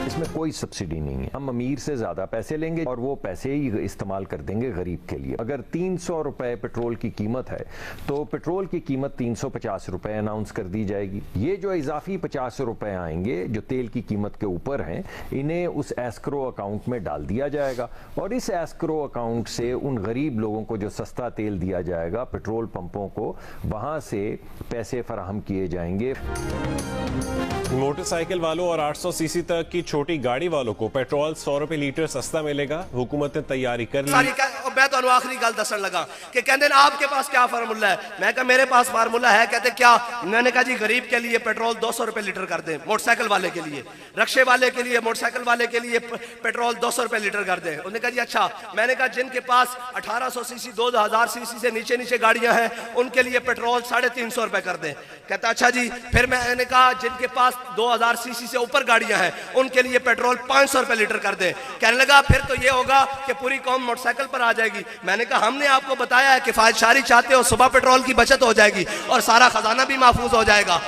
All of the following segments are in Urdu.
اس میں کوئی سبسڈی نہیں ہے. ہم امیر سے زیادہ پیسے لیں گے اور وہ پیسے ہی استعمال کر دیں گے غریب کے لیے. اگر 300 روپے پیٹرول کی قیمت ہے تو پیٹرول کی قیمت 350 روپے اناؤنس کر دی جائے گی. یہ جو اضافی 50 روپے آئیں گے جو تیل کی قیمت کے اوپر ہیں, انہیں اس ایسکرو اکاؤنٹ میں ڈال دیا جائے گا اور اس ایسکرو اکاؤنٹ سے ان غریب لوگوں کو جو سستا تیل دیا جائے گا پیٹرول پمپوں کو, وہاں سے پیسے فراہم کیے جائیں گے. موٹر سائیکل والوں اور 800 سی سی تک کی چھوٹی گاڑی والوں کو پیٹرول 100 روپے لیٹر سستا ملے گا. حکومت نے تیاری کر لی. میں تو آخری گل دسن لگا کہ کہتے ہیں آپ کے پاس کیا فارمولہ ہے. میں کہا میرے پاس فارمولہ ہے. کہتے کیا؟ میں نے کہا جی غریب کے لیے پیٹرول 200 روپے لیٹر کر دیں, موٹر سائیکل والے کے لیے, رکشے والے کے لیے, موٹر سائیکل والے کے لیے پیٹرول 200 روپے لیٹر کر دیں. انہوں نے کہا جی اچھا. میں نے کہا جن کے پاس 1800 سی سی 2000 سی سی سے نیچے گاڑیاں ہیں ان کے لیے پیٹرول 350 روپے کر دیں. کہتا اچھا جی. پھر میں نے کہا جن کے پاس 2000 سی سی سے اوپر گاڑیاں ہیں ان کے لیے پیٹرول 500 روپے لیٹر کر دیں. کہنے لگا پھر تو یہ ہوگا کہ پوری قوم موٹر سائیکل پر آ جائے گی. میں نے کہا ہم نے آپ کو بتایا ہے کہ فائد شاری چاہتے ہو, صبح پیٹرول کی بچت ہو جائے گی اور سارا خزانہ بھی محفوظ ہو جائے گا.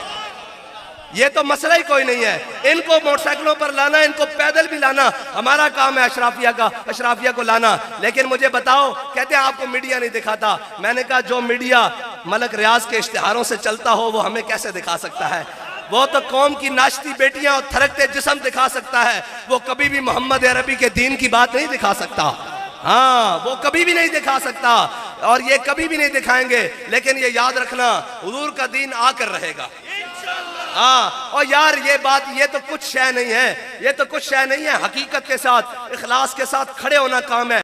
یہ تو مسئلہ ہی کوئی نہیں ہے. ان کو موٹر سائیکلوں پر لانا, ان کو پیدل بھی لانا ہمارا کام ہے, اشرافیہ کو لانا. لیکن مجھے بتاؤ, کہتے ہیں آپ کو میڈیا نہیں دکھاتا. میں نے کہا جو میڈیا ملک ریاض کے اشتہاروں سے چلتا ہو وہ ہمیں کیسے دکھا سکتا ہے؟ وہ تو قوم کی ناشتی بیٹیاں اور تھرکتے جسم دکھا سکتا ہے. وہ کبھی بھی محمد عربی کے دین کی بات نہیں دکھا سکتا. ہاں, وہ کبھی بھی نہیں دکھا سکتا اور یہ کبھی بھی نہیں دکھائیں گے. لیکن یہ یاد رکھنا, حضور کا دین آ کر رہے گا. ہاں, اور یار یہ بات, یہ تو کچھ شے نہیں ہے, یہ تو کچھ شے نہیں ہے. حقیقت کے ساتھ, اخلاص کے ساتھ کھڑے ہونا کام ہے.